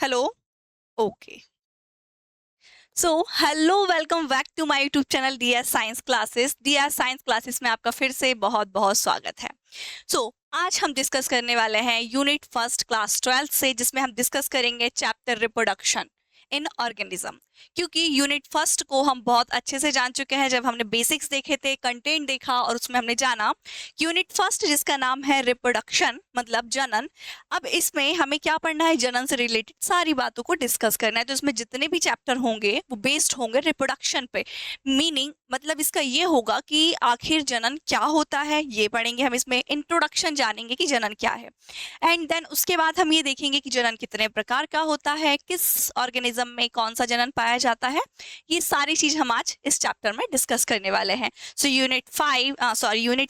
Hello. Okay. So hello, welcome back to my YouTube channel DS science classes. DS science classes में आपका फिर से बहुत बहुत स्वागत है। आज हम डिस्कस करने वाले हैं यूनिट फर्स्ट क्लास 12 से, जिसमें हम डिस्कस करेंगे चैप्टर रिप्रोडक्शन इन ऑर्गेनिज्म। क्योंकि यूनिट फर्स्ट को हम बहुत अच्छे से जान चुके हैं जब हमने बेसिक्स देखे थे, कंटेंट देखा और उसमें हमने जाना यूनिट फर्स्ट जिसका नाम है रिप्रोडक्शन मतलब जनन। अब इसमें हमें क्या पढ़ना है, जनन से रिलेटेड सारी बातों को डिस्कस करना है। तो इसमें जितने भी चैप्टर होंगे वो बेस्ड होंगे रिप्रोडक्शन पे। मीनिंग मतलब इसका ये होगा कि आखिर जनन क्या होता है ये पढ़ेंगे हम। इसमें इंट्रोडक्शन जानेंगे कि जनन क्या है, एंड देन उसके बाद हम ये देखेंगे कि जनन कितने प्रकार का होता है, किस ऑर्गेनिज्म में कौन सा जनन पाया जाता है। ये सारी चीज हम आज इस चैप्टर में डिस्कस करने वाले हैं। सो यूनिट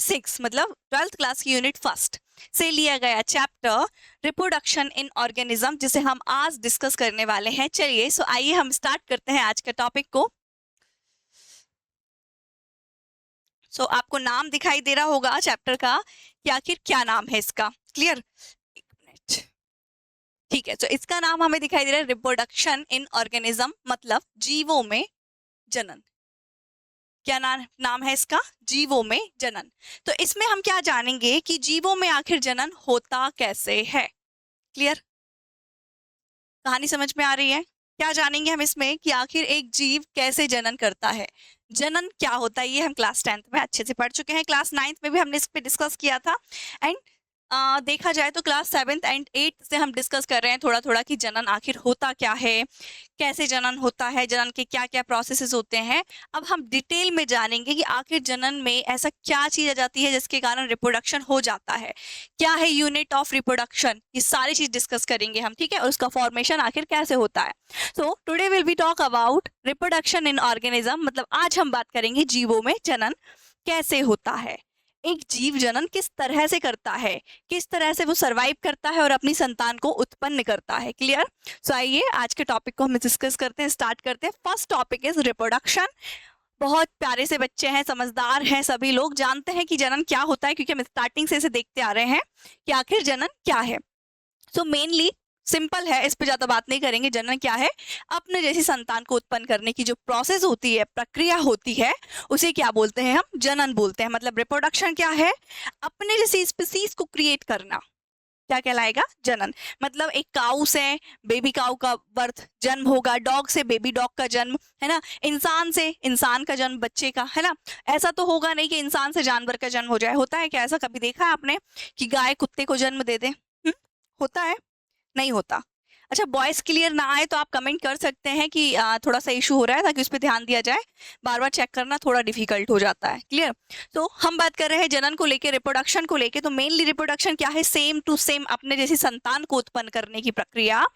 6 मतलब 12th क्लास की यूनिट फर्स्ट से लिया गया चैप्टर रिप्रोडक्शन इन ऑर्गेनिज्म, जिसे हम आज डिस्कस करने वाले हैं। चलिए आइए हम स्टार्ट करते हैं आज के टॉपिक को। आपको नाम दिखाई दे रहा होगा चैप्टर का कि आखिर क्या नाम है इसका। क्लियर? एक मिनट। ठीक है, तो इसका नाम हमें दिखाई दे रहा है रिप्रोडक्शन इन ऑर्गेनिज्म मतलब जीवों में जनन। क्या नाम है इसका? जीवों में जनन। तो इसमें हम क्या जानेंगे कि जीवों में आखिर जनन होता कैसे है। क्लियर? कहानी समझ में आ रही है? क्या जानेंगे हम इसमें कि आखिर एक जीव कैसे जनन करता है, जनन क्या होता है। ये हम क्लास 10th में अच्छे से पढ़ चुके हैं, क्लास 9th में भी हमने इस पे डिस्कस किया था। एंड देखा जाए तो क्लास 7th एंड 8th से हम डिस्कस कर रहे हैं थोड़ा थोड़ा कि जनन आखिर होता क्या है, कैसे जनन होता है, जनन के क्या क्या प्रोसेसेस होते हैं। अब हम डिटेल में जानेंगे कि आखिर जनन में ऐसा क्या चीज आ जाती है जिसके कारण रिप्रोडक्शन हो जाता है, क्या है यूनिट ऑफ रिप्रोडक्शन, ये सारी चीज डिस्कस करेंगे हम। ठीक है, और उसका फॉर्मेशन आखिर कैसे होता है। So today will be talk about reproduction in organism मतलब आज हम बात करेंगे जीवों में जनन कैसे होता है, एक जीव जनन किस तरह से करता है, किस तरह से वो सरवाइव करता है और अपनी संतान को उत्पन्न करता है। क्लियर? आइए आज के टॉपिक को हम डिस्कस करते हैं, स्टार्ट करते हैं। First topic is reproduction. बहुत प्यारे से बच्चे हैं, समझदार हैं, सभी लोग जानते हैं कि जनन क्या होता है, क्योंकि हम स्टार्टिंग से इसे देखते आ रहे हैं कि आखिर जनन क्या है। मेनली सिंपल है, इस पे ज्यादा बात नहीं करेंगे। जनन क्या है? अपने जैसी संतान को उत्पन्न करने की जो प्रोसेस होती है, प्रक्रिया होती है, उसे क्या बोलते हैं? हम जनन बोलते हैं। मतलब रिप्रोडक्शन क्या है? अपने जैसी स्पीसीज को क्रिएट करना। क्या कहलाएगा? जनन। मतलब एक काऊ से बेबी काऊ का बर्थ, जन्म होगा, डॉग से बेबी डॉग का जन्म, है ना, इंसान से इंसान का जन्म, बच्चे का, है ना। ऐसा तो होगा नहीं कि इंसान से जानवर का जन्म हो जाए। होता है क्या ऐसा? कभी देखा है आपने कि गाय कुत्ते को जन्म दे दे? होता है? नहीं होता। अच्छा, वॉइस क्लियर ना आए तो आप कमेंट कर सकते हैं कि थोड़ा सा इशू हो रहा है, ताकि उस पर ध्यान दिया जाए। बार बार चेक करना थोड़ा डिफिकल्ट हो जाता है। क्लियर? तो हम बात कर रहे हैं जनन को लेके, रिप्रोडक्शन को लेके। तो मेनली रिप्रोडक्शन क्या है? सेम टू सेम अपने जैसी संतान को उत्पन्न करने की प्रक्रिया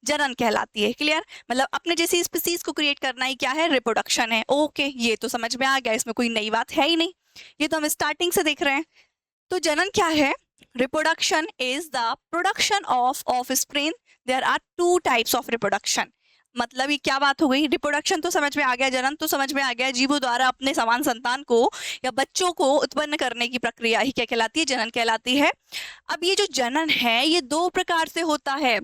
जनन कहलाती है। क्लियर? मतलब अपने जैसी स्पीसीज को क्रिएट करना ही क्या है? रिप्रोडक्शन है। ओके, ये तो समझ में आ गया, इसमें कोई नई बात है ही नहीं, ये तो हम स्टार्टिंग से देख रहे हैं। तो जनन क्या है? Reproduction is the production of offspring. There are two types of reproduction. मतलब ये क्या बात हो गई? रिप्रोडक्शन तो समझ में आ गया, जनन तो समझ में आ गया, जीवों द्वारा अपने समान संतान को या बच्चों को उत्पन्न करने की प्रक्रिया ही क्या कहलाती है? जनन कहलाती है। अब ये जो जनन है ये दो प्रकार से होता है।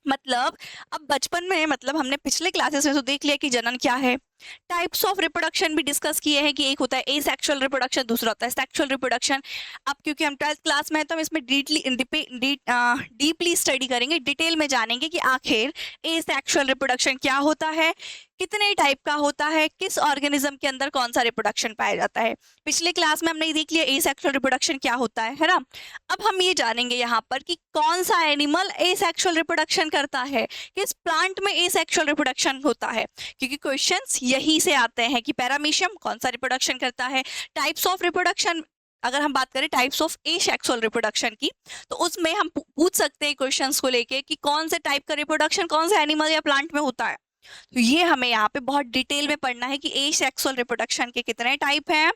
मतलब अब बचपन में, मतलब हमने पिछले क्लासेस में तो देख लिया कि जनन क्या है। टाइप्स ऑफ रिप्रोडक्शन भी डिस्कस किए हैं कि एक होता है एसेक्सुअल रिप्रोडक्शन, दूसरा होता है सेक्सुअल रिप्रोडक्शन। अब क्योंकि हम 12th क्लास में हैं तो हम इसमें डीपली स्टडी करेंगे, डिटेल में जानेंगे कि आखिर एसेक्सुअल रिप्रोडक्शन क्या होता है, कितने टाइप का होता है, किस ऑर्गेनिज्म के अंदर कौन सा रिप्रोडक्शन पाया जाता है। पिछले क्लास में हमने ये देख लिया एसेक्सुअल रिप्रोडक्शन क्या होता है ना। अब हम ये जानेंगे यहाँ पर कि कौन सा एनिमल एसेक्सुअल रिप्रोडक्शन करता है, किस प्लांट में एसेक्सुअल रिप्रोडक्शन होता है। क्योंकि क्वेश्चंस यही से आते हैं कि पैरामीशियम कौन सा रिप्रोडक्शन करता है। टाइप्स ऑफ रिप्रोडक्शन, अगर हम बात करें टाइप्स ऑफ एसेक्सुअल रिप्रोडक्शन की, तो उसमें हम पूछ सकते हैं क्वेश्चंस को लेके कि कौन से टाइप का रिप्रोडक्शन कौन से एनिमल या प्लांट में होता है। तो ये हमें यहाँ पे बहुत डिटेल में पढ़ना है कि एसेक्सुअल रिप्रोडक्शन के कितने टाइप हैं,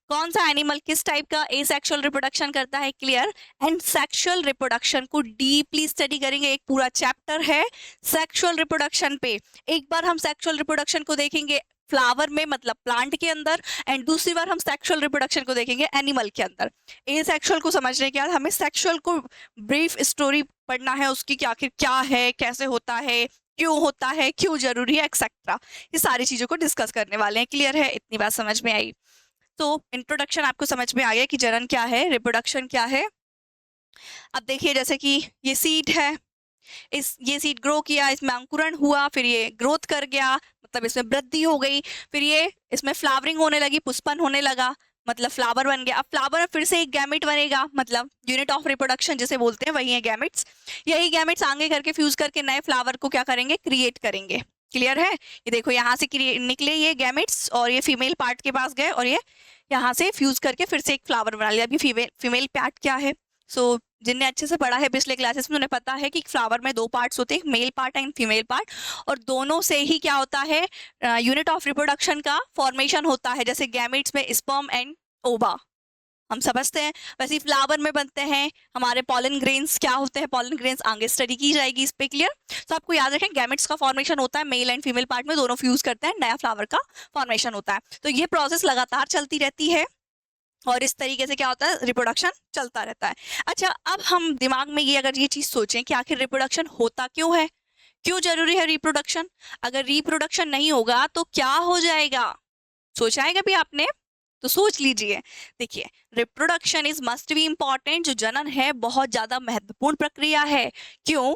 कौन सा एनिमल किस टाइप का एसेक्सुअल रिप्रोडक्शन करता है। क्लियर? एंड सेक्सुअल रिप्रोडक्शन को डीपली स्टडी करेंगे, एक पूरा चैप्टर है सेक्सुअल रिप्रोडक्शन पे। एक बार हम सेक्सुअल रिप्रोडक्शन को देखेंगे, फ्लावर में मतलब प्लांट के अंदर, एंड दूसरी बार हम सेक्सुअल रिप्रोडक्शन को देखेंगे एनिमल के अंदर। एसेक्सुअल को समझने के बाद हमें सेक्सुअल को ब्रीफ स्टोरी पढ़ना है उसकी, कि आखिर क्या है, कैसे होता है, क्यों होता है, क्यों जरूरी है, एक्सेट्रा। ये सारी चीजों को डिस्कस करने वाले हैं। क्लियर है? इतनी बात समझ में आई? तो इंट्रोडक्शन आपको समझ में आ गया कि जनन क्या है, रिप्रोडक्शन क्या है। अब देखिए जैसे कि ये सीड है, ये सीड ग्रो किया, इसमें अंकुरण हुआ, फिर ये ग्रोथ कर गया, मतलब इसमें वृद्धि हो गई, फिर ये इसमें फ्लावरिंग होने लगी, पुष्पन होने लगा, मतलब फ्लावर बन गया। अब फ्लावर में फिर से एक गैमेट बनेगा, मतलब यूनिट ऑफ रिप्रोडक्शन जिसे बोलते हैं वही है गैमेट्स। यही गैमेट्स आगे करके फ्यूज करके नए फ्लावर को क्या करेंगे, क्रिएट करेंगे। क्लियर है? ये देखो यहाँ से निकले ये गैमेट्स और ये फीमेल पार्ट के पास गए और ये यहाँ से फ्यूज करके फिर से एक फ्लावर बना लिया। अभी फीमेल पार्ट क्या है, सो जिनने अच्छे से पढ़ा है पिछले क्लासेस में उन्हें पता है कि फ्लावर में दो पार्ट्स होते हैं, male part and female part, और दोनों से ही क्या होता है, यूनिट ऑफ रिप्रोडक्शन का फॉर्मेशन होता है। जैसे गैमेट्स में स्पर्म एंड ओवा हम समझते हैं, वैसे ही फ्लावर में बनते हैं हमारे पॉलन ग्रेन्स। क्या होते हैं पॉलन ग्रेन्स, आगे स्टडी की जाएगी इस पे। क्लियर? तो आपको याद रखें गैमेट्स का फॉर्मेशन होता है, मेल एंड फीमेल पार्ट में दोनों फ्यूज करते हैं, नया फ्लावर का फॉर्मेशन होता है। तो ये प्रोसेस लगातार चलती रहती है और इस तरीके से क्या होता है, रिप्रोडक्शन चलता रहता है। अच्छा, अब हम दिमाग में ये अगर ये चीज सोचें कि आखिर रिप्रोडक्शन होता क्यों है, क्यों जरूरी है रिप्रोडक्शन, अगर रिप्रोडक्शन नहीं होगा तो क्या हो जाएगा, सोचा है कभी आपने? तो सोच लीजिए। देखिए, reproduction is must be important. जो जनन है बहुत ज्यादा महत्वपूर्ण प्रक्रिया है। क्यों?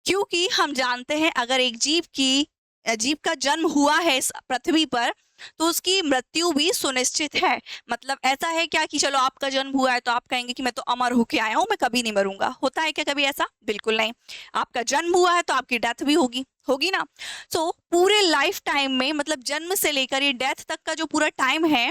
क्योंकि हम जानते हैं अगर एक जीव का जन्म हुआ है इस पृथ्वी पर तो उसकी मृत्यु भी सुनिश्चित है। मतलब ऐसा है क्या कि चलो आपका जन्म हुआ है तो आप कहेंगे कि मैं तो अमर होके आया हूं, मैं कभी नहीं मरूंगा। होता है क्या कभी ऐसा? बिल्कुल नहीं। आपका जन्म हुआ है तो आपकी डेथ भी होगी, होगी ना। तो पूरे लाइफ टाइम में, मतलब जन्म से लेकर ये डेथ तक का जो पूरा टाइम है,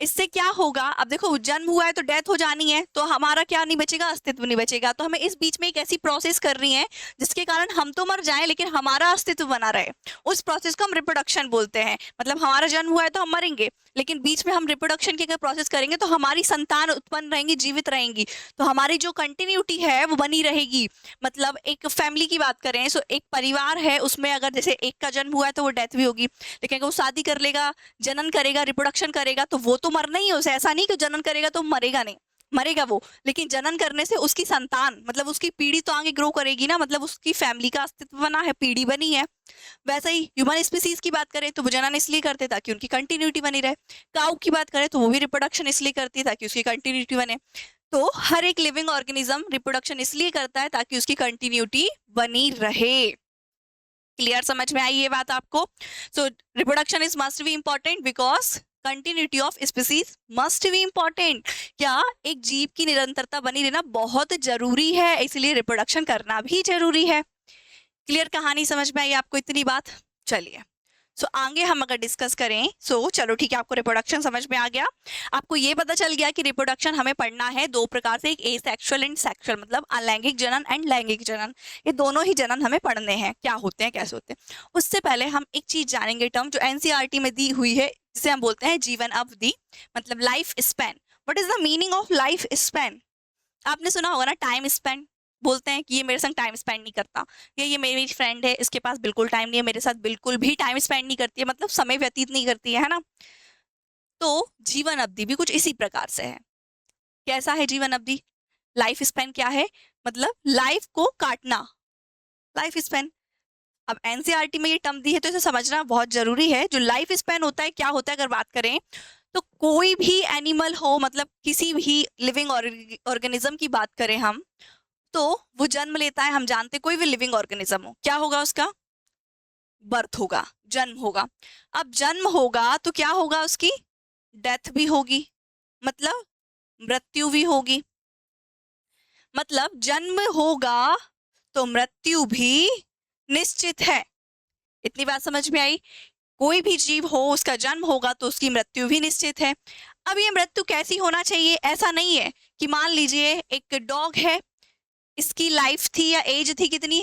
इससे क्या होगा, अब देखो जन्म हुआ है तो डेथ हो जानी है, तो हमारा क्या नहीं बचेगा, अस्तित्व नहीं बचेगा। तो हमें इस बीच में एक ऐसी प्रोसेस कर रही है जिसके कारण हम तो मर जाएं लेकिन हमारा अस्तित्व बना रहे। उस प्रोसेस को हम रिप्रोडक्शन बोलते हैं। मतलब हमारा जन्म हुआ है तो हम मरेंगे, लेकिन बीच में हम रिप्रोडक्शन की अगर प्रोसेस करेंगे तो हमारी संतान उत्पन्न रहेंगी, जीवित रहेंगी, तो हमारी जो कंटिन्यूटी है वो बनी रहेगी। मतलब एक फैमिली की बात करें, सो एक परिवार है, उसमें अगर जैसे एक का जन्म हुआ है तो वो डेथ भी होगी, लेकिन अगर वो शादी कर लेगा, जनन करेगा, रिप्रोडक्शन करेगा, तो वो तो मरना ही है उसे। ऐसा नहीं कि जनन करेगा तो मरेगा नहीं, मरेगा वो, लेकिन जनन करने से उसकी संतान, मतलब उसकी पीढ़ी तो आगे ग्रो करेगी ना, मतलब उसकी फैमिली का अस्तित्व बना है, पीढ़ी बनी है। वैसे ही ह्यूमन स्पीसीज की बात करें तो वो जनन इसलिए करते ताकि उनकी कंटिन्यूटी बनी रहे। काऊ की बात करें तो वो भी रिप्रोडक्शन इसलिए करती है ताकि उसकी कंटिन्यूटी बने। तो हर एक लिविंग ऑर्गेनिज्म रिप्रोडक्शन इसलिए करता है ताकि उसकी कंटिन्यूटी बनी रहे। क्लियर? समझ में आई ये बात आपको? सो reproduction is must be important because continuity of species must be important. क्या एक जीव की निरंतरता बनी रहना बहुत जरूरी है, इसलिए रिप्रोडक्शन करना भी जरूरी है। क्लियर? कहानी समझ में आई आपको इतनी बात? चलिए, सो आगे हम अगर डिस्कस करें, सो चलो ठीक है, आपको रिप्रोडक्शन समझ में आ गया। आपको ये पता चल गया कि रिप्रोडक्शन हमें पढ़ना है दो प्रकार से, एक एसेक्सुअल एंड सेक्सुअल, मतलब अलैंगिक जनन एंड लैंगिक जनन। ये दोनों ही जनन हमें पढ़ने हैं, क्या होते हैं, कैसे होते हैं। उससे पहले हम एक चीज जानेंगे, टर्म जो एनसीईआरटी में दी हुई है, जिसे हम बोलते हैं जीवन अवधि, मतलब life span. What is the meaning of life span? आपने सुना होगा ना, टाइम स्पेंड। बोलते हैं कि ये मेरे संग टाइम स्पेंड नहीं करता, ये मेरी फ्रेंड है, इसके पास बिल्कुल टाइम नहीं है, मेरे साथ बिल्कुल भी टाइम स्पेंड नहीं करती है, मतलब समय व्यतीत नहीं करती है ना। तो जीवन अवधि भी कुछ इसी प्रकार से है। कैसा है जीवन अवधि? लाइफ स्पेन क्या है? मतलब लाइफ को काटना, लाइफ स्पेन। अब एनसीईआरटी में ये टर्म दी है तो इसे समझना बहुत जरूरी है। जो लाइफ स्पेन होता है, क्या होता है अगर बात करें तो कोई भी एनिमल हो, मतलब किसी भी लिविंग ऑर्गेनिज्म की बात करें हम, तो वो जन्म लेता है, हम जानते, कोई भी लिविंग ऑर्गेनिज्म हो, क्या होगा उसका? बर्थ होगा, जन्म होगा। अब जन्म होगा तो क्या होगा, उसकी डेथ भी होगी, मतलब मृत्यु भी होगी। मतलब जन्म होगा तो मृत्यु भी निश्चित है। इतनी बात समझ में आई? कोई भी जीव हो, उसका जन्म होगा तो उसकी मृत्यु भी निश्चित है। अब ये मृत्यु कैसी होना चाहिए? ऐसा नहीं है कि मान लीजिए एक डॉग है, इसकी लाइफ थी या एज थी कितनी,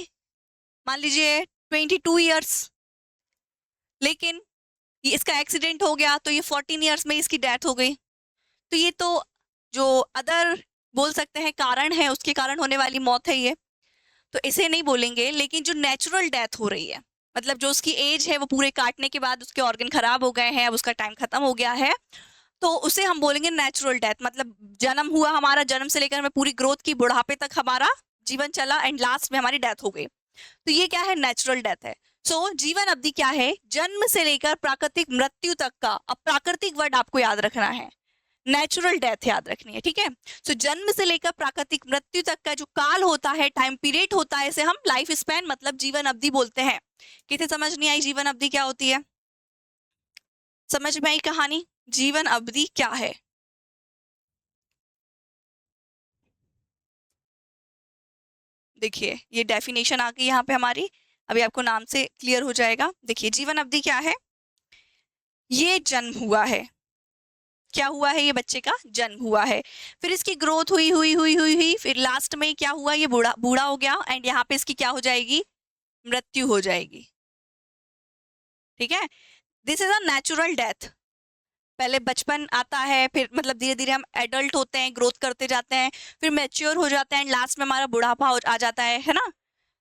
मान लीजिए 22 ईयर्स, लेकिन ये इसका एक्सीडेंट हो गया तो ये 14 ईयर्स में इसकी डेथ हो गई। तो ये तो जो अदर बोल सकते हैं कारण है, उसके कारण होने वाली मौत है ये, तो इसे नहीं बोलेंगे। लेकिन जो नेचुरल डेथ हो रही है, मतलब जो उसकी एज है वो पूरे काटने के बाद उसके ऑर्गन खराब हो गए हैं, अब उसका टाइम खत्म हो गया है, तो उसे हम बोलेंगे नेचुरल डेथ। मतलब जन्म हुआ हमारा, जन्म से लेकर हमें पूरी ग्रोथ की, बुढ़ापे तक हमारा जीवन चला एंड लास्ट में हमारी डेथ हो गई, तो ये क्या है, नेचुरल डेथ है। सो जीवन अवधि क्या है, जन्म से लेकर प्राकृतिक मृत्यु तक का। अब प्राकृतिक वर्ड आपको याद रखना है, नेचुरल डेथ याद रखनी है, ठीक है। सो जन्म से लेकर प्राकृतिक मृत्यु तक का जो काल होता है, टाइम पीरियड होता है, इसे हम लाइफ स्पैन मतलब जीवन अवधि बोलते हैं। किसे समझ नहीं आई जीवन अवधि क्या होती है? समझ में आई कहानी? जीवन अवधि क्या है? देखिए ये डेफिनेशन आ गई यहाँ पे हमारी, अभी आपको नाम से क्लियर हो जाएगा। देखिए जीवन अवधि क्या है, ये जन्म हुआ है, क्या हुआ है, ये बच्चे का जन्म हुआ है, फिर इसकी ग्रोथ हुई हुई हुई हुई हुई, फिर लास्ट में क्या हुआ, ये बूढ़ा बूढ़ा हो गया एंड यहाँ पे इसकी क्या हो जाएगी, मृत्यु हो जाएगी, ठीक है। This is a natural death. पहले बचपन आता है, फिर मतलब धीरे धीरे हम एडल्ट होते हैं, ग्रोथ करते जाते हैं, फिर मैच्योर हो जाते हैं एंड लास्ट में हमारा बुढ़ापा आ जाता है ना।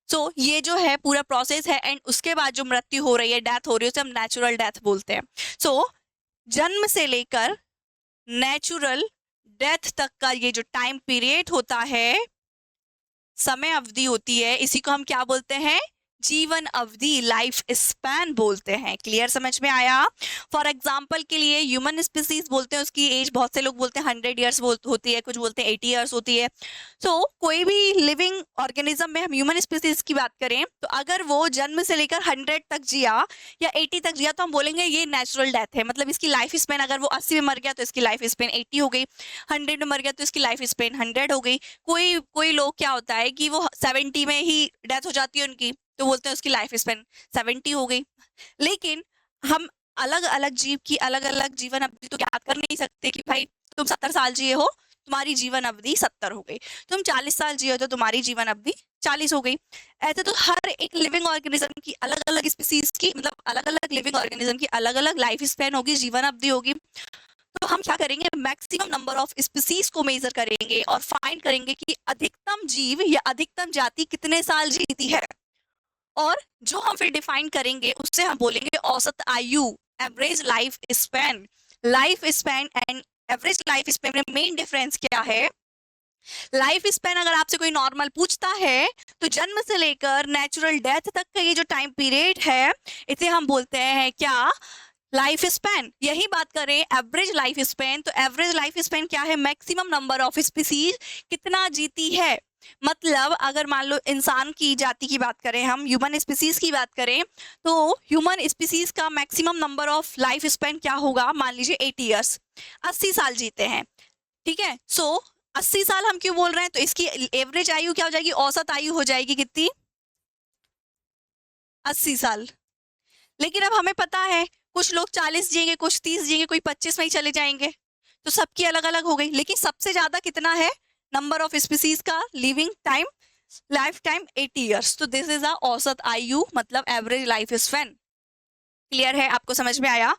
सो ये जो है पूरा प्रोसेस है एंड उसके बाद जो मृत्यु हो रही है, डेथ हो रही है, उसे हम नेचुरल डेथ बोलते हैं। सो जन्म से लेकर नेचुरल डेथ तक का ये जो टाइम पीरियड होता है, समय अवधि होती है, इसी को हम क्या बोलते हैं, जीवन अवधि, लाइफ स्पैन बोलते हैं। क्लियर, समझ में आया? फॉर एग्जाम्पल के लिए ह्यूमन स्पीसीज बोलते हैं, उसकी एज बहुत से लोग बोलते हैं 100 ईयर्स होती है, कुछ बोलते हैं 80 ईयर्स होती है। सो कोई भी लिविंग ऑर्गेनिज्म में हम ह्यूमन स्पीसीज की बात करें, तो अगर वो जन्म से लेकर 100 तक जिया या 80 तक जिया, तो हम बोलेंगे ये नेचुरल डेथ है। मतलब इसकी लाइफ स्पेन, अगर वो 80 में मर गया तो इसकी लाइफ स्पेन 80 हो गई, 100 में मर गया तो इसकी लाइफ स्पेन 100 हो गई। कोई कोई लोग क्या होता है कि वो 70 में ही डेथ हो जाती है उनकी, तो बोलते हैं उसकी लाइफ स्पेन 70 हो गई। लेकिन हम अलग अलग जीव की अलग अलग जीवन अवधि तो याद कर नहीं सकते कि भाई तुम 70 साल जिए हो, तुम्हारी जीवन अवधि 70 हो गई, तुम 40 साल जिए हो तो तुम्हारी जीवन अवधि 40 हो गई। ऐसे तो हर एक लिविंग ऑर्गेनिज्म की अलग अलग स्पीसीज की, मतलब अलग अलग लिविंग ऑर्गेनिज्म की अलग अलग लाइफ स्पेन होगी, जीवन अवधि होगी। तो हम क्या करेंगे, मैक्सिमम नंबर ऑफ स्पीसीज को मेजर करेंगे और फाइंड करेंगे कि अधिकतम जीव या अधिकतम जाति कितने साल जीती है, और जो हम फिर डिफाइन करेंगे उससे हम बोलेंगे औसत आयु, average life span. Life span and average life span में मेन डिफरेंस क्या है? लाइफ स्पैन अगर आपसे कोई नॉर्मल पूछता है तो जन्म से लेकर नेचुरल डेथ तक का ये जो टाइम पीरियड है, इसे हम बोलते हैं क्या, लाइफ स्पैन। यही बात करें एवरेज लाइफ स्पैन, तो एवरेज लाइफ स्पैन क्या है, मैक्सिमम नंबर ऑफ स्पीसीज कितना जीती है। मतलब अगर मान लो इंसान की जाति की बात करें, हम ह्यूमन स्पीसीज की बात करें, तो ह्यूमन स्पीसीज का maximum number of life span क्या होगा, मान लीजिए 80 ईयर्स, 80 साल जीते हैं, ठीक है। सो 80 साल हम क्यों बोल रहे हैं, तो इसकी एवरेज आयु क्या हो जाएगी, औसत आयु हो जाएगी कितनी, 80 साल। लेकिन अब हमें पता है कुछ लोग 40 जिएंगे, कुछ 30 जिएंगे, कोई 25 में ही चले जाएंगे, तो सबकी अलग अलग हो गई। लेकिन सबसे ज्यादा कितना है नंबर ऑफ स्पीसीज का, living time, life time 80 years, तो दिस इज अ औसत आयु, मतलब एवरेज लाइफ स्पैन। क्लियर है, आपको समझ में आया?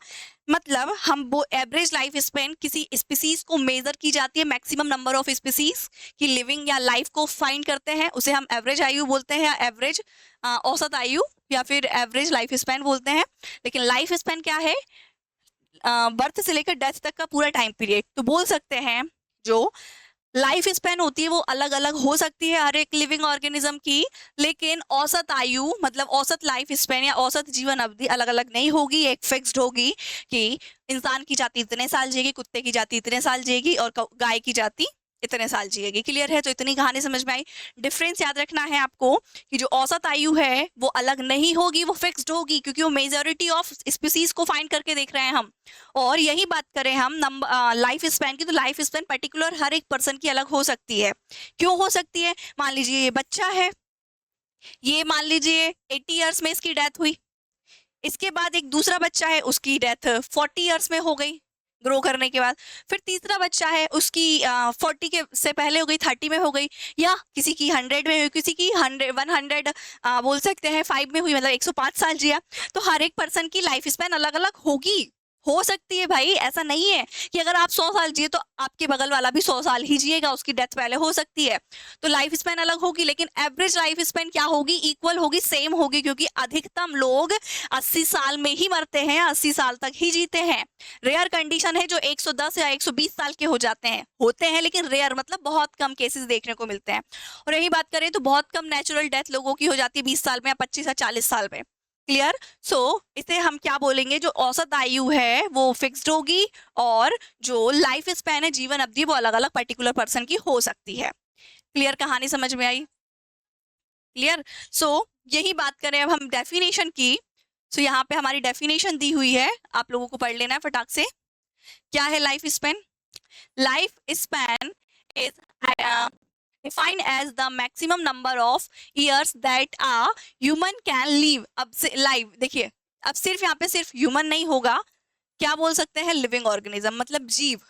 मतलब हम वो एवरेज लाइफ स्पेन किसी स्पीसीज को मेजर की जाती है, मैक्सिमम नंबर ऑफ स्पीसीज की लिविंग या लाइफ को फाइंड करते हैं, उसे हम एवरेज आयु बोलते हैं, या एवरेज औसत आयु, या फिर एवरेज लाइफ स्पेन बोलते हैं। लेकिन लाइफ स्पेन क्या है, बर्थ से लेकर डेथ तक का पूरा टाइम पीरियड। तो बोल सकते हैं जो लाइफ स्पेन होती है वो अलग अलग हो सकती है हर एक लिविंग ऑर्गेनिज्म की, लेकिन औसत आयु मतलब औसत लाइफ स्पेन या औसत जीवन अवधि अलग अलग नहीं होगी, एक फिक्स्ड होगी कि इंसान की जाति इतने साल जिएगी, कुत्ते की जाति इतने साल जिएगी, और गाय की जाति इतने साल जिएगी। क्लियर है? तो इतनी कहानी समझ में आई। डिफरेंस याद रखना है आपको कि जो औसत आयु है वो अलग नहीं होगी, वो फिक्स्ड होगी, क्योंकि वो मेजॉरिटी ऑफ स्पीसीज को फाइंड करके देख रहे हैं हम। और यही बात करें हम लाइफ स्पैन की, तो लाइफ स्पैन पर्टिकुलर हर एक पर्सन की अलग हो सकती है। क्यों हो सकती है? मान लीजिए ये बच्चा है, ये मान लीजिए 80 ईयर्स में इसकी डेथ हुई, इसके बाद एक दूसरा बच्चा है, उसकी डेथ 40 ईयर्स में हो गई ग्रो करने के बाद, फिर तीसरा बच्चा है, उसकी 40 के से पहले हो गई, 30 में हो गई, या किसी की 100 में हुई, किसी की 100 बोल सकते हैं 5 में हुई, मतलब 105 साल जिया। तो हर एक पर्सन की लाइफ स्पैन अलग अलग होगी, हो सकती है भाई, ऐसा नहीं है कि अगर आप 100 साल जिए तो आपके बगल वाला भी 100 साल ही जिएगा, उसकी डेथ पहले हो सकती है। तो लाइफ स्पैन अलग होगी, लेकिन एवरेज लाइफ स्पैन क्या होगी, इक्वल होगी, सेम होगी, क्योंकि अधिकतम लोग 80 साल में ही मरते हैं, 80 साल तक ही जीते हैं। रेयर कंडीशन है जो 110 या 120 साल के हो जाते हैं, होते हैं लेकिन रेयर, मतलब बहुत कम केसेस देखने को मिलते हैं। और यही बात करें तो बहुत कम नेचुरल डेथ लोगों की हो जाती है 20 साल में या 25 या 40 साल में। क्लियर। सो इसे हम क्या बोलेंगे, जो औसत आयु है वो फिक्स्ड होगी, और जो लाइफ स्पैन है, जीवन अवधि, वो अलग अलग पर्टिकुलर पर्सन की हो सकती है। क्लियर, कहानी समझ में आई? क्लियर। सो यही बात करें अब हम डेफिनेशन की। सो यहाँ पे हमारी डेफिनेशन दी हुई है, आप लोगों को पढ़ लेना है फटाक से। क्या है life span? Life span is defined as the maximum number of years that a human can live। अब से लाइव देखिए, अब सिर्फ यहाँ पे सिर्फ ह्यूमन नहीं होगा, क्या बोल सकते हैं, लिविंग ऑर्गेनिज्म, मतलब जीव।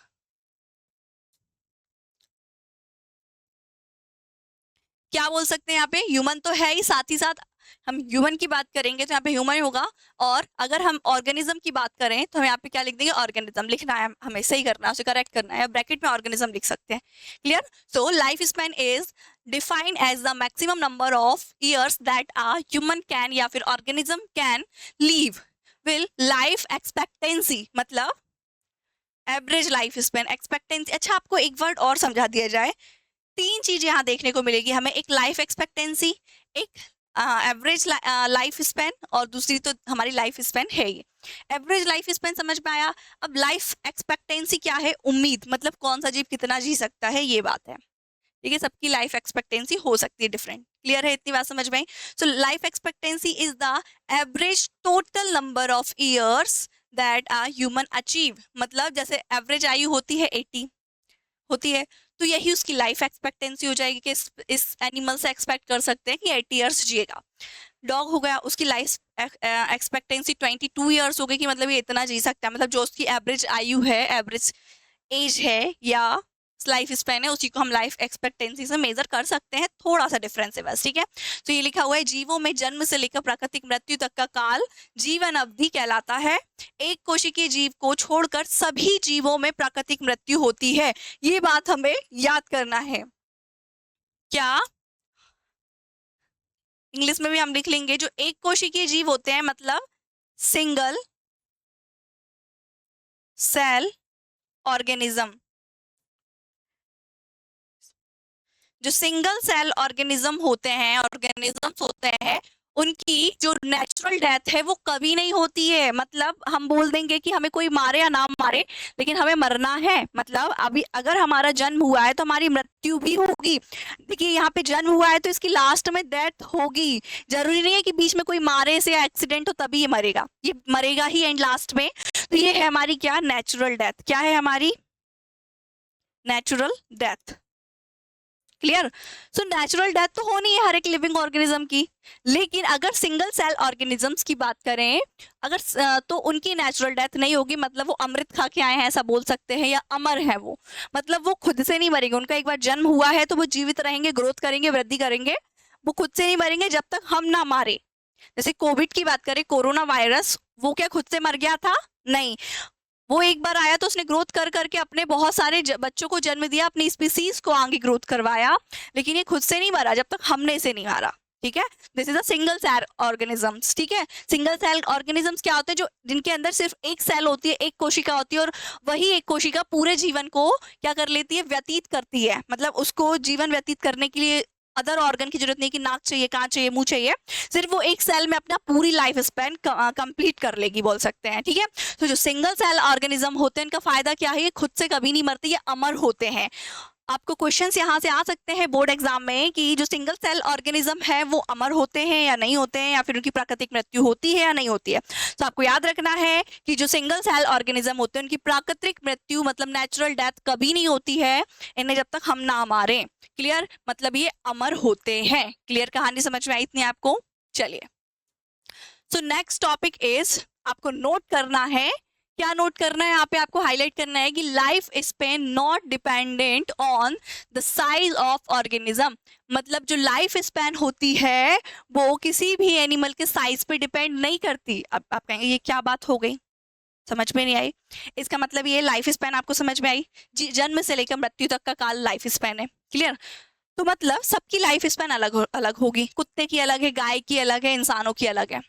क्या बोल सकते हैं यहाँ पे, ह्यूमन तो है ही, साथ ही साथ हम ह्यूमन की बात करेंगे तो यहाँ पे ह्यूमन होगा, और अगर हम ऑर्गेनिज्म की बात करें तो हम यहाँ पे क्या लिख देंगे, ऑर्गेनिज्म लिखना है, हमें सही करना है, उसे करेक्ट करना है, ब्रैकेट में ऑर्गेनिज्म लिख सकते हैं। Clear. So life span is defined as the maximum number of years that a human can या फिर organism can live. Will life expectancy, मतलब एवरेज लाइफ स्पैन, एक्सपेक्टेंसी। अच्छा, आपको एक वर्ड और समझा दिया जाए, तीन चीज यहाँ देखने को मिलेगी हमें, एक लाइफ एक्सपेक्टेंसी, एक एवरेज लाइफ स्पैन, और दूसरी तो हमारी लाइफ स्पैन है ही। एवरेज लाइफ स्पैन समझ में आया। अब लाइफ एक्सपेक्टेंसी क्या है, उम्मीद, मतलब कौन सा जीव कितना जी सकता है, ये बात है। ठीक है, सबकी लाइफ एक्सपेक्टेंसी हो सकती है डिफरेंट। क्लियर है, इतनी बात समझ में आई? So life expectancy is the average total number of years that a human achieve, मतलब जैसे एवरेज आयु होती है 80 होती है, तो यही उसकी लाइफ एक्सपेक्टेंसी हो जाएगी कि इस एनिमल से एक्सपेक्ट कर सकते हैं कि 80 ईयर्स जिएगा। डॉग हो गया, उसकी लाइफ एक्सपेक्टेंसी 22 ईयर्स हो गई, कि मतलब ये इतना जी सकता है, मतलब जो उसकी एवरेज आयु है, एवरेज एज है या लाइफ स्पैन है, उसी को हम लाइफ एक्सपेक्टेंसी से मेजर कर सकते हैं। थोड़ा सा डिफरेंस है बस, ठीक है। तो ये लिखा हुआ है, जीवों में जन्म से लेकर प्राकृतिक मृत्यु तक का काल जीवन अवधि कहलाता है। एक कोशिकीय जीव को छोड़कर सभी जीवों में प्राकृतिक मृत्यु होती है, ये बात हमें याद करना है। क्या इंग्लिश में भी हम लिख लेंगे, जो एक कोशिकीय जीव होते हैं, मतलब सिंगल सेल ऑर्गेनिज्म, जो सिंगल सेल ऑर्गेनिज्म होते हैं, ऑर्गेनिजम्स होते हैं, उनकी जो नेचुरल डेथ है वो कभी नहीं होती है। मतलब हम बोल देंगे कि हमें कोई मारे या ना मारे, लेकिन हमें मरना है, मतलब अभी अगर हमारा जन्म हुआ है तो हमारी मृत्यु भी होगी। देखिए, यहाँ पे जन्म हुआ है तो इसकी लास्ट में डेथ होगी, जरूरी नहीं है कि बीच में कोई मारे से एक्सीडेंट हो तभी ये मरेगा, ये मरेगा ही एंड लास्ट में। तो ये है हमारी क्या, नेचुरल डेथ। क्या है हमारी natural death. Clear. So natural death तो होनी है हर एक लिविंग ऑर्गेनिज्म की, लेकिन अगर सिंगल सेल ऑर्गेनिजम्स की बात करें, अगर तो उनकी नेचुरल डेथ नहीं होगी, मतलब वो अमृत खा के आए हैं ऐसा बोल सकते हैं, या अमर है वो, मतलब वो खुद से नहीं मरेंगे, उनका एक बार जन्म हुआ है तो वो जीवित रहेंगे, ग्रोथ करेंगे, वृद्धि करेंगे, वो खुद से नहीं मरेंगे जब तक हम ना मारे। जैसे कोविड की बात करें, कोरोना वायरस, वो क्या खुद से मर गया था? नहीं, वो एक बार आया तो उसने ग्रोथ कर करके अपने बहुत सारे बच्चों को जन्म दिया, अपनी स्पीसीज को आगे ग्रोथ करवाया, लेकिन ये खुद से नहीं मरा जब तक हमने इसे नहीं मारा। ठीक है, this is a single cell organisms. ठीक है, सिंगल सेल ऑर्गेनिजम्स क्या होते हैं, जो जिनके अंदर सिर्फ एक सेल होती है, एक कोशिका होती है, और वही एक कोशिका पूरे जीवन को क्या कर लेती है, व्यतीत करती है, मतलब उसको जीवन व्यतीत करने के लिए अदर ऑर्गन की जरूरत नहीं कि नाक चाहिए, कान चाहिए, मुंह चाहिए, सिर्फ वो एक सेल में अपना पूरी लाइफ स्पैन कंप्लीट कर लेगी, बोल सकते हैं। ठीक है, तो जो सिंगल सेल ऑर्गेनिज्म होते हैं, इनका फायदा क्या है, ये खुद से कभी नहीं मरते, ये अमर होते हैं। आपको क्वेश्चंस यहाँ से आ सकते हैं बोर्ड एग्जाम में कि जो सिंगल सेल ऑर्गेनिज्म है वो अमर होते हैं या नहीं होते हैं, या फिर उनकी प्राकृतिक मृत्यु होती है या नहीं होती है। तो आपको याद रखना है कि जो सिंगल सेल ऑर्गेनिज्म होते हैं उनकी प्राकृतिक मृत्यु मतलब नेचुरल डेथ कभी नहीं होती है, इन्हें जब तक हम ना मारें। क्लियर, मतलब ये अमर होते हैं। क्लियर, कहानी समझ में आई इतनी आपको? चलिए, सो नेक्स्ट टॉपिक इज, आपको नोट करना है, क्या नोट करना है यहाँ पे, आपको हाईलाइट करना है कि life span not dependent on the size of organism, मतलब जो लाइफ स्पैन होती है वो किसी भी एनिमल के साइज पे डिपेंड नहीं करती। अब आप कहेंगे ये क्या बात हो गई, समझ में नहीं आई? इसका मतलब ये लाइफ स्पैन आपको समझ में आई? जन्म से लेकर मृत्यु तक का काल लाइफ स्पैन है। क्लियर? तो मतलब सबकी लाइफ स्पैन अलग होगी, कुत्ते की अलग है, गाय की अलग है, इंसानों की अलग है।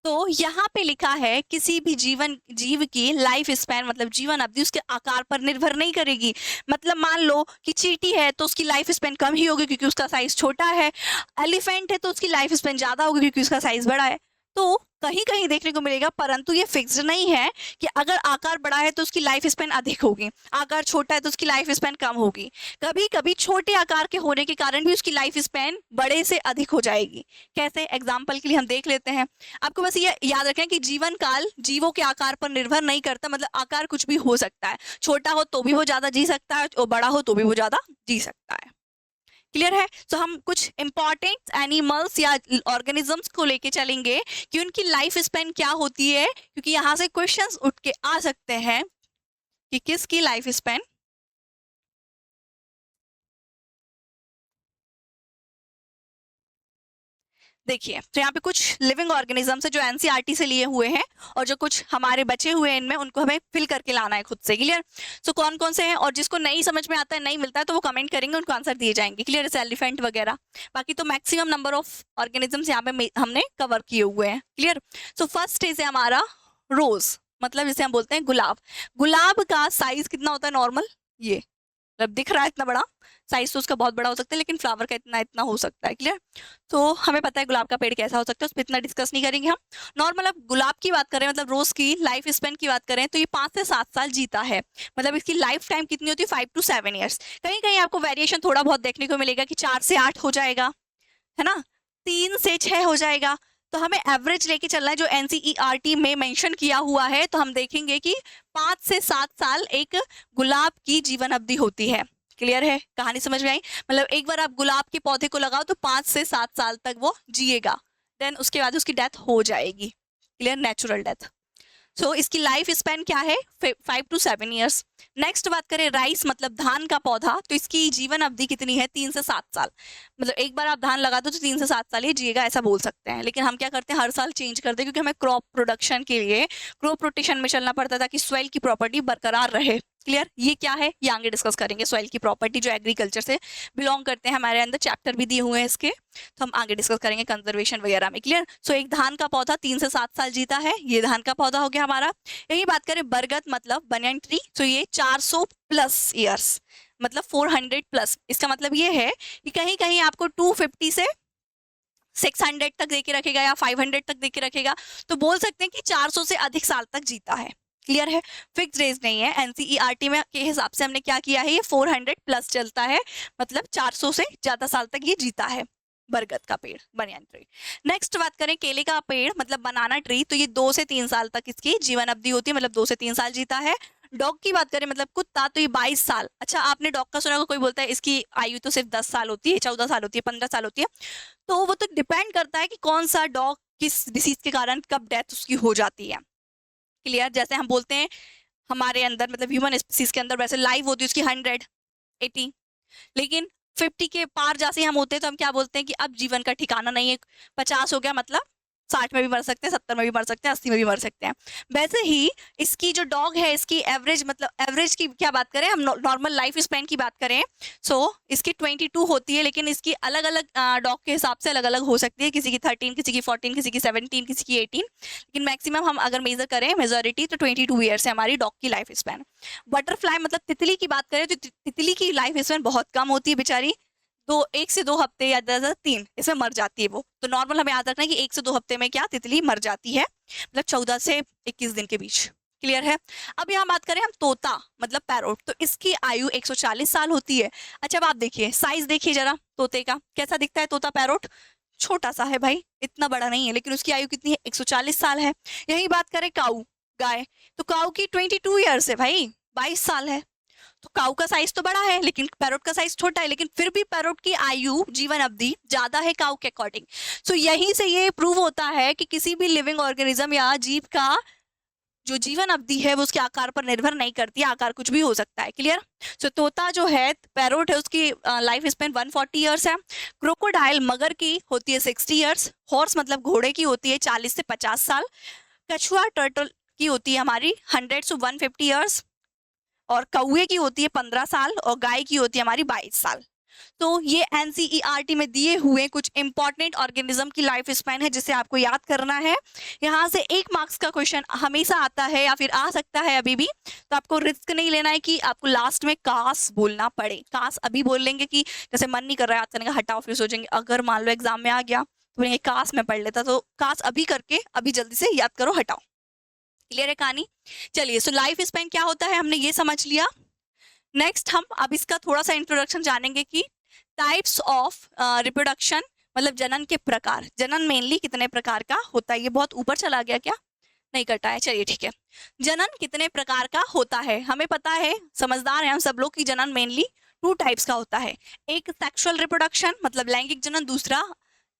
तो यहाँ पे लिखा है किसी भी जीव की लाइफ स्पैन मतलब जीवन अवधि उसके आकार पर निर्भर नहीं करेगी। मतलब मान लो कि चींटी है तो उसकी लाइफ स्पैन कम ही होगी क्योंकि उसका साइज छोटा है, एलिफेंट है तो उसकी लाइफ स्पैन ज्यादा होगी क्योंकि उसका साइज बड़ा है। तो कहीं कहीं देखने को मिलेगा, परंतु ये फिक्स्ड नहीं है कि अगर आकार बड़ा है तो उसकी लाइफ स्पैन अधिक होगी, आकार छोटा है तो उसकी लाइफ स्पैन कम होगी। कभी कभी छोटे आकार के होने के कारण भी उसकी लाइफ स्पैन बड़े से अधिक हो जाएगी। कैसे? एग्जाम्पल के लिए हम देख लेते हैं। आपको बस ये याद रखें कि जीवन काल जीवों के आकार पर निर्भर नहीं करता, मतलब आकार कुछ भी हो सकता है, छोटा हो तो भी वो ज्यादा जी सकता है और बड़ा हो तो भी वो ज्यादा जी सकता है। क्लियर है? तो हम कुछ इंपॉर्टेंट एनिमल्स या ऑर्गेनिजम्स को लेके चलेंगे कि उनकी लाइफ स्पैन क्या होती है, क्योंकि यहां से क्वेश्चंस उठ के आ सकते हैं कि किसकी लाइफ स्पैन। देखिए, तो यहाँ पे कुछ लिविंग ऑर्गेनिजम्स है जो एनसीईआरटी से लिए हुए हैं, और जो कुछ हमारे बचे हुए हैं इनमें उनको हमें फिल करके लाना है खुद से। क्लियर? सो कौन कौन से हैं, और जिसको नहीं समझ में आता है, नहीं मिलता है, तो वो कमेंट करेंगे, उनको आंसर दिए जाएंगे। क्लियर? जैसे एलिफेंट वगैरह। बाकी तो मैक्सिमम नंबर ऑफ ऑर्गेनिजम्स यहाँ पे हमने कवर किए हुए हैं। क्लियर? सो फर्स्ट इज है हमारा रोज, मतलब जिसे हम बोलते हैं गुलाब। गुलाब का साइज कितना होता है नॉर्मल? ये मतलब दिख रहा है इतना बड़ा, साइज तो उसका बहुत बड़ा हो सकता है, लेकिन फ्लावर का इतना इतना हो सकता है। क्लियर? तो हमें पता है गुलाब का पेड़ कैसा हो सकता है, उस पर इतना डिस्कस नहीं करेंगे हम। नॉर्मल अब गुलाब की बात करें, मतलब रोज की लाइफ स्पेन की बात करें, तो ये 5 से 7 साल जीता है। मतलब इसकी लाइफ टाइम कितनी होती है? 5 to 7 ईयर्स। कहीं कहीं आपको वेरिएशन थोड़ा बहुत देखने को मिलेगा कि 4 से 8 हो जाएगा, है ना, 3 से 6 हो जाएगा। तो हमें एवरेज लेके चलना है जो एनसीईआरटी में मेंशन किया हुआ है। तो हम देखेंगे कि 5 से 7 साल एक गुलाब की जीवन अवधि होती है। क्लियर है? कहानी समझ में आई? मतलब एक बार आप गुलाब के पौधे को लगाओ तो 5 से 7 साल तक वो जिएगा, देन उसके बाद उसकी डेथ हो जाएगी। क्लियर? Natural death. सो इसकी लाइफ स्पैन क्या है? 5 to 7 ईयर्स। नेक्स्ट बात करें राइस मतलब धान का पौधा, तो इसकी जीवन अवधि कितनी है? 3 से 7 साल। मतलब एक बार आप धान लगा दो तो 3 से 7 साल ये जिएगा, ऐसा बोल सकते हैं। लेकिन हम क्या करते हैं, हर साल चेंज करते हैं, क्योंकि हमें क्रॉप प्रोडक्शन के लिए क्रॉप रोटेशन में चलना पड़ता है ताकि सॉइल की प्रॉपर्टी बरकरार रहे। क्लियर? ये क्या है ये आगे डिस्कस करेंगे। सॉइल की प्रॉपर्टी जो एग्रीकल्चर से बिलोंग करते हैं, हमारे अंदर चैप्टर भी दिए हुए हैं इसके, तो हम आगे डिस्कस करेंगे कंजर्वेशन वगैरह में। क्लियर? सो एक धान का पौधा 3 से 7 साल जीता है, ये धान का पौधा हो गया हमारा। यही बात करें बरगद मतलब बनियन ट्री, तो ये 400 प्लस ईयर्स, मतलब 400 प्लस। इसका मतलब ये है कि कहीं कहीं आपको 250 से 600 तक देके रखेगा या 500 तक देके रखेगा, तो बोल सकते हैं कि 400 से अधिक साल तक जीता है। क्लियर है? फिक्स एज नहीं है। एनसीईआरटी में के हिसाब से हमने क्या किया है, ये 400 प्लस चलता है, मतलब 400 से ज्यादा साल तक ये जीता है बरगद का पेड़, बनियान ट्री। नेक्स्ट बात करें केले का पेड़ मतलब बनाना ट्री, तो ये 2 से 3 साल तक इसकी जीवन अवधि होती है, मतलब 2 से 3 साल जीता है। डॉग की बात करें मतलब कुत्ता, तो ये 22 साल। अच्छा, आपने डॉग का सुना होगा, कोई बोलता है इसकी आयु तो सिर्फ 10 साल होती है, 14 साल होती है, 15 साल होती है। तो वो तो डिपेंड करता है कि कौन सा डॉग किस डिसीज के कारण कब डेथ उसकी हो जाती है। क्लियर? जैसे हम बोलते हैं हमारे अंदर मतलब ह्यूमन स्पीसीज के अंदर वैसे लाइफ होती है उसकी 180, लेकिन 50 के पार जैसे हम होते हैं तो हम क्या बोलते हैं कि अब जीवन का ठिकाना नहीं है, 50 हो गया, मतलब 60 में भी मर सकते हैं, 70 में भी मर सकते हैं, 80 में भी मर सकते हैं। वैसे ही इसकी जो डॉग है इसकी एवरेज, मतलब एवरेज की क्या बात करें हम, नॉर्मल लाइफ स्पैन की बात करें, सो इसकी 22 होती है, लेकिन इसकी अलग अलग डॉग के हिसाब से अलग अलग हो सकती है, किसी की 13, किसी की 14, किसी की 17, किसी की 18, लेकिन मैक्सिमम हम अगर मेजर करें मेजोरिटी तो 22 ईयर्स है हमारी डॉग की लाइफ स्पैन। बटरफ्लाई मतलब तितली की बात करें तो तितली की लाइफ स्पैन बहुत कम होती है बेचारी, 1 से 2 हफ्ते या 3 इसमें मर जाती है वो। तो नॉर्मल हमें याद रखना है कि 1 से 2 हफ्ते में क्या तितली मर जाती है, मतलब 14 से 21 दिन के बीच। क्लियर है? अब यहाँ बात करें हम तोता मतलब पैरोट, तो इसकी आयु 140 साल होती है। अच्छा, अब आप देखिए साइज देखिए जरा तोते का, कैसा दिखता है तोता पैरोट? छोटा सा है भाई, इतना बड़ा नहीं है, लेकिन उसकी आयु कितनी है? 140 साल है। यही बात करें काऊ, गाय, तो काऊ की 22 ईयर्स है भाई, 22 साल है। तो काऊ का साइज तो बड़ा है लेकिन पैरोट का साइज छोटा है, लेकिन फिर भी पैरोट की आयु जीवन अवधि ज्यादा है काऊ के अकॉर्डिंग। सो यहीं से ये प्रूव होता है कि किसी भी लिविंग ऑर्गेनिज्म या जीव का जो जीवन अवधि है वो उसके आकार पर निर्भर नहीं करती है, आकार कुछ भी हो सकता है। क्लियर? सो तोता जो है पैरोट है उसकी लाइफ स्पेन 140 ईयर्स है। क्रोकोडाइल मगर की होती है 60 ईयर्स। हॉर्स मतलब घोड़े की होती है 40 से 50 साल। कछुआ टर्टल की होती है हमारी 100 to 150 ईयर्स, और कौए की होती है 15 साल, और गाय की होती है हमारी 22 साल। तो ये एनसीईआरटी में दिए हुए कुछ इंपॉर्टेंट ऑर्गेनिज्म की लाइफ स्पैन है जिसे आपको याद करना है। यहाँ से 1 मार्क्स का क्वेश्चन हमेशा आता है या फिर आ सकता है अभी भी, तो आपको रिस्क नहीं लेना है कि आपको लास्ट में काश बोलना पड़े। काश अभी बोल लेंगे कि जैसे मन नहीं कर रहा है याद करने का, हटाओ, फिर सोचेंगे अगर मान लो एग्जाम में आ गया तो बोलेंगे काश मैं पढ़ लेता, तो काश अभी करके अभी जल्दी से याद करो, हटाओ। क्लियर है कहानी? चलिए, सो लाइफ स्पैन क्या होता है हमने ये समझ लिया। नेक्स्ट हम अब इसका थोड़ा सा इंट्रोडक्शन जानेंगे कि टाइप्स ऑफ रिप्रोडक्शन, मतलब जनन के प्रकार। जनन मेनली कितने प्रकार का होता है? ये बहुत ऊपर चला गया क्या? नहीं कटा है, चलिए ठीक है। जनन कितने प्रकार का होता है हमें पता है, समझदार हैं हम सब लोग, कि जनन मेनली 2 टाइप्स का होता है। एक सेक्सुअल रिप्रोडक्शन मतलब लैंगिक जनन, दूसरा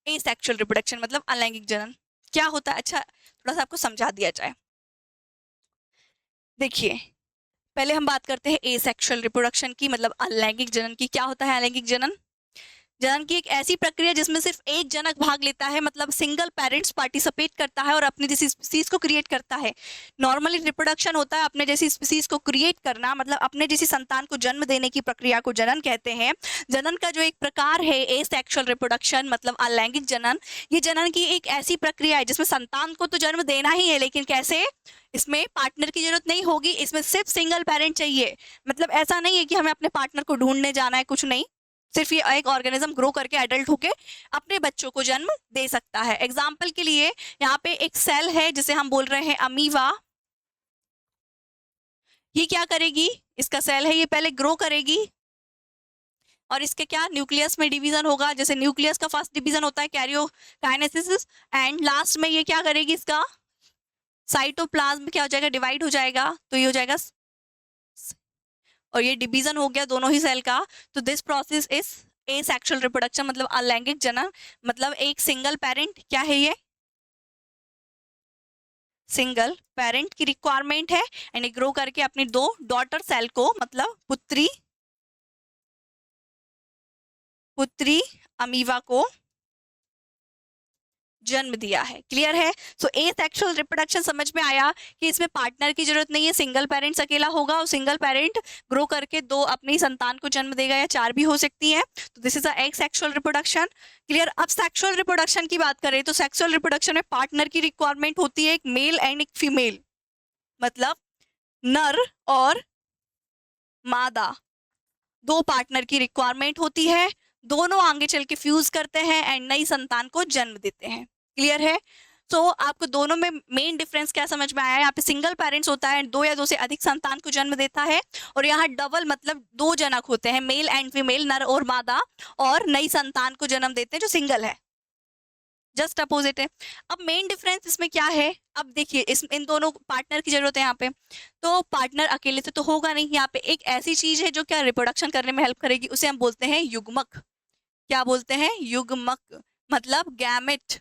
एसेक्सुअल रिप्रोडक्शन मतलब अलैंगिक जनन। क्या होता है? अच्छा, थोड़ा सा आपको समझा दिया जाए। देखिए, पहले हम बात करते हैं एसेक्सुअल रिप्रोडक्शन की, मतलब अलैंगिक जनन की। क्या होता है अलैंगिक जनन? जनन की एक ऐसी प्रक्रिया जिसमें सिर्फ एक जनक भाग लेता है, मतलब सिंगल पेरेंट्स पार्टिसिपेट करता है और अपनी जैसी स्पीसीज को क्रिएट करता है। नॉर्मली रिप्रोडक्शन होता है अपने जैसी स्पीसीज को क्रिएट करना, मतलब अपने जैसी संतान को जन्म देने की प्रक्रिया को जनन कहते हैं। जनन का जो एक प्रकार है एसेक्सुअल रिप्रोडक्शन मतलब अलैंगिक जनन, ये जनन की एक ऐसी प्रक्रिया है जिसमें संतान को तो जन्म देना ही है, लेकिन कैसे? इसमें पार्टनर की जरूरत नहीं होगी, इसमें सिर्फ सिंगल पेरेंट चाहिए। मतलब ऐसा नहीं है कि हमें अपने पार्टनर को ढूंढने जाना है, कुछ नहीं, सिर्फ ये एक ऑर्गेनिज्म ग्रो करके एडल्ट होके अपने बच्चों को जन्म दे सकता है। एग्जाम्पल के लिए यहाँ पे एक सेल है जिसे हम बोल रहे हैं अमीवा। ये क्या करेगी? इसका सेल है, ये पहले ग्रो करेगी और इसके क्या न्यूक्लियस में डिवीजन होगा। जैसे न्यूक्लियस का फर्स्ट डिवीजन होता है कैरियोकाइनेसिस, एंड लास्ट में ये क्या करेगी? इसका साइटोप्लाज्म क्या हो जाएगा? डिवाइड हो जाएगा, तो ये हो जाएगा और ये डिवीजन हो गया दोनों ही सेल का। तो this process is asexual reproduction मतलब अलैंगिक जनन। मतलब एक सिंगल पेरेंट, क्या है ये? सिंगल पेरेंट की रिक्वायरमेंट है, एंड ग्रो करके अपनी 2 डॉटर सेल को, मतलब पुत्री अमीवा को जन्म दिया है। क्लियर है? सो एसेक्सुअल रिप्रोडक्शन समझ में आया कि इसमें पार्टनर की जरूरत नहीं है, सिंगल पेरेंट्स अकेला होगा और सिंगल पेरेंट ग्रो करके 2 अपनी संतान को जन्म देगा, या 4 भी हो सकती है। तो this is a asexual reproduction. Clear? अब सेक्सुअल रिप्रोडक्शन की बात करें तो सेक्सुअल रिप्रोडक्शन में पार्टनर की रिक्वायरमेंट होती है, एक मेल एंड एक फीमेल, मतलब नर और मादा, 2 पार्टनर की रिक्वायरमेंट होती है। दोनों आगे चल के फ्यूज करते हैं एंड नई संतान को जन्म देते हैं। क्लियर है? तो आपको दोनों में मेन डिफरेंस क्या समझ में आया? यहाँ पे सिंगल पेरेंट्स होता है, 2 या 2 से अधिक संतान को जन्म देता है, और यहाँ डबल मतलब 2 जनक होते हैं, मेल एंड फीमेल, नर और मादा, और नई संतान को जन्म देते हैं जो सिंगल है। जस्ट अपोजिट है। अब मेन डिफरेंस इसमें क्या है? अब देखिए, इस इन दोनों पार्टनर की जरूरत है यहाँ पे, तो पार्टनर अकेले से तो होगा नहीं। यहाँ पे एक ऐसी चीज है जो क्या रिप्रोडक्शन करने में हेल्प करेगी, उसे हम बोलते हैं युग्मक। क्या बोलते हैं? युग्मक, मतलब गैमेट।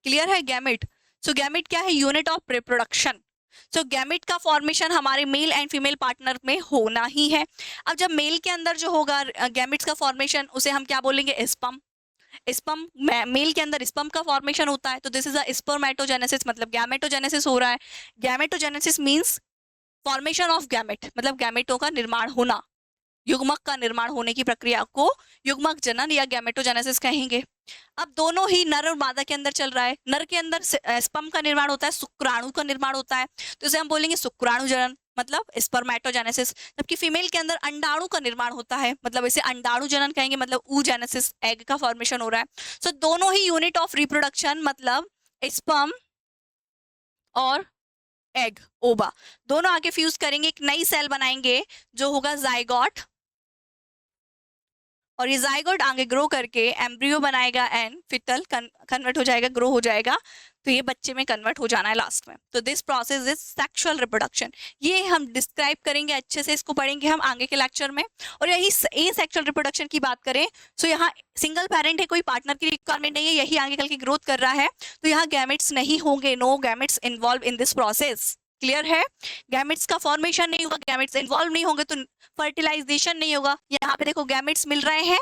क्लियर है? गैमेट। सो गैमेट क्या है? Unit of reproduction. So gamete का फॉर्मेशन हमारे मेल एंड फीमेल पार्टनर में होना ही है। अब जब मेल के अंदर जो होगा गैमेट्स का फॉर्मेशन, उसे हम क्या बोलेंगे? स्पर्म। स्पर्म, मेल के अंदर स्पर्म का फॉर्मेशन होता है, तो दिस इज अ स्पर्मेटोजेनेसिस, मतलब गैमेटोजेनेसिस हो रहा है। Gametogenesis means formation of gamete, मतलब गैमेटों का निर्माण होना, युग्मक का निर्माण होने की प्रक्रिया को युग्मक जनन या गैमेटोजेनेसिस कहेंगे। अब दोनों ही नर और मादा के अंदर चल रहा है। नर के अंदर स्पर्म का निर्माण होता है, शुक्राणु का निर्माण होता है, तो इसे हम बोलेंगे शुक्राणु जनन, मतलब स्पर्मेटोजेनेसिस। जबकि फीमेल के अंदर अंडाणु का निर्माण होता है, मतलब इसे अंडाणु जनन कहेंगे, मतलब oogenesis, एग का फॉर्मेशन हो रहा है। सो दोनों ही यूनिट ऑफ रिप्रोडक्शन, मतलब स्पर्म और एग, ओवा, दोनों आके फ्यूज करेंगे, एक नई सेल बनाएंगे जो होगा जाइगोट, और ये जाइगोट आगे ग्रो करके एम्ब्रियो बनाएगा एंड फिटल कन्वर्ट हो जाएगा, ग्रो हो जाएगा, तो ये बच्चे में कन्वर्ट हो जाना है लास्ट में। तो this process is sexual reproduction. ये हम डिस्क्राइब करेंगे अच्छे से, इसको पढ़ेंगे हम आगे के लेक्चर में। और यही सेक्सुअल रिप्रोडक्शन की बात करें, सो यहाँ सिंगल पेरेंट है, कोई पार्टनर की रिक्वायरमेंट नहीं है, यही आगे कल की ग्रोथ कर रहा है, तो यहाँ गैमेट्स नहीं होंगे, no gametes involve in this process. Clear है? गैमेट्स का फॉर्मेशन नहीं होगा, गैमेट्स इन्वॉल्व नहीं होंगे तो फर्टिलाइजेशन नहीं होगा। यहाँ पे देखो गैमेट्स मिल रहे हैं,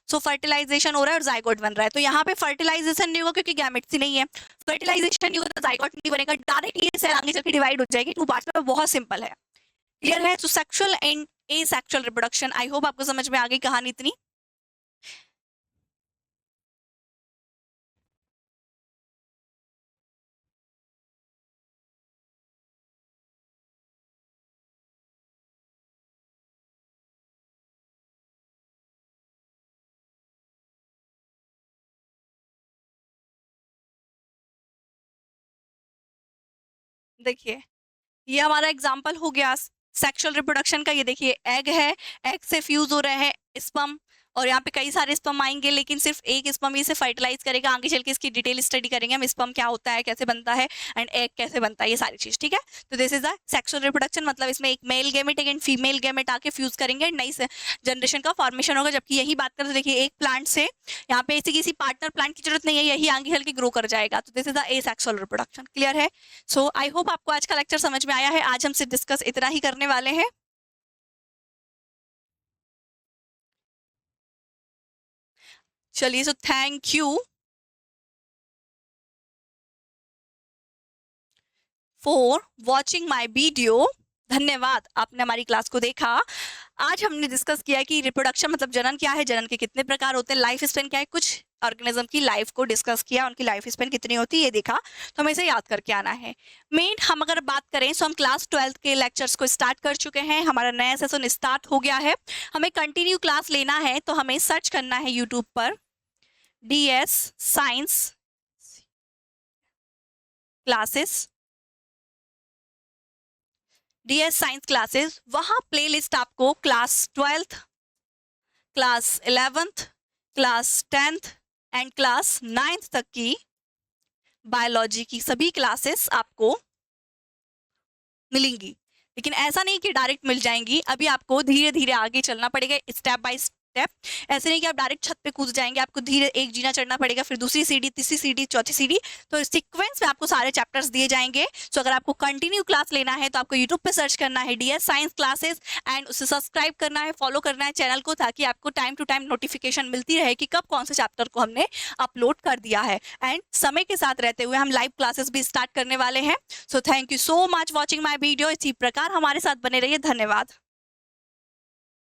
सो फर्टिलाइजेशन हो रहा है और जाइगोट बन रहा है। तो यहाँ पे फर्टिलाइजेशन नहीं होगा क्योंकि गैमेट्स ही नहीं है, फर्टिलाइजेशन नहीं होगा तो जाइगोट नहीं बनेगा, डायरेक्टली ये सेल आगे चल के डिवाइड हो जाएगी टू पार्ट्स में। बहुत सिंपल है, क्लियर है? तो sexual and asexual reproduction, I hope आपको समझ में आ गई कहानी इतनी। देखिए ये हमारा एग्जाम्पल हो गया सेक्सुअल रिप्रोडक्शन का। ये देखिए एग है, एग से फ्यूज हो रहे हैं स्पर्म, और यहाँ पे कई सारे स्पर्म आएंगे, लेकिन सिर्फ एक स्पर्म इसे फर्टिलाइज करेगा। आगे चल के इसकी डिटेल स्टडी करेंगे हम, स्पर्म क्या होता है, कैसे बनता है, एंड एग कैसे बनता है, ये सारी चीज, ठीक है? तो this is the sexual reproduction, मतलब इसमें एक male gamete and female gamete आके फ्यूज करेंगे, नई जनरेशन का फॉर्मेशन होगा। जबकि यही बात करें तो देखिए एक प्लांट से यहाँ पे ऐसी किसी पार्टनर प्लांट की जरूरत नहीं है, यही आगे चल के ग्रो कर जाएगा। तो this is the asexual reproduction, clear है? सो आई होप आपको आज का लेक्चर समझ में आया है। आज हम सिर्फ डिस्कस इतना ही करने वाले हैं। चलिए, so thank you for watching my video. धन्यवाद, आपने हमारी क्लास को देखा। आज हमने डिस्कस किया कि रिप्रोडक्शन मतलब जनन क्या है, जनन के कितने प्रकार होते हैं, लाइफ स्पेन क्या है, कुछ ऑर्गेनिज्म की लाइफ को डिस्कस किया, उनकी लाइफ स्पेन कितनी होती है ये देखा। तो हमें इसे याद करके आना है। मेन हम अगर बात करें तो हम क्लास 12 के लेक्चर्स को स्टार्ट कर चुके हैं, हमारा नया सेशन स्टार्ट हो गया है। हमें कंटिन्यू क्लास लेना है तो हमें सर्च करना है यूट्यूब पर DS science classes, DS science classes. वहां प्लेलिस्ट आपको class 12th, class 11th, class 10th and class 9th तक की बायोलॉजी की सभी क्लासेस आपको मिलेंगी। लेकिन ऐसा नहीं कि डायरेक्ट मिल जाएंगी, अभी आपको धीरे धीरे आगे चलना पड़ेगा, स्टेप बाय स्टेप। ऐसे नहीं कि आप डायरेक्ट छत पे कूद जाएंगे, आपको धीरे एक जीना चढ़ना पड़ेगा, फिर दूसरी सीढ़ी, तीसरी सीढ़ी, चौथी सीढ़ी। तो सीक्वेंस में आपको सारे चैप्टर्स दिए जाएंगे। सो अगर आपको कंटिन्यू क्लास लेना है तो आपको यूट्यूब पे सर्च करना है DS साइंस क्लासेस एंड उसे सब्सक्राइब करना है, फॉलो करना है चैनल को, ताकि आपको टाइम टू टाइम नोटिफिकेशन मिलती रहे कि कब कौन से चैप्टर को हमने अपलोड कर दिया है। एंड समय के साथ रहते हुए हम लाइव क्लासेस भी स्टार्ट करने वाले हैं। So thank you so much watching my video. इसी प्रकार हमारे साथ बने रहिए। धन्यवाद।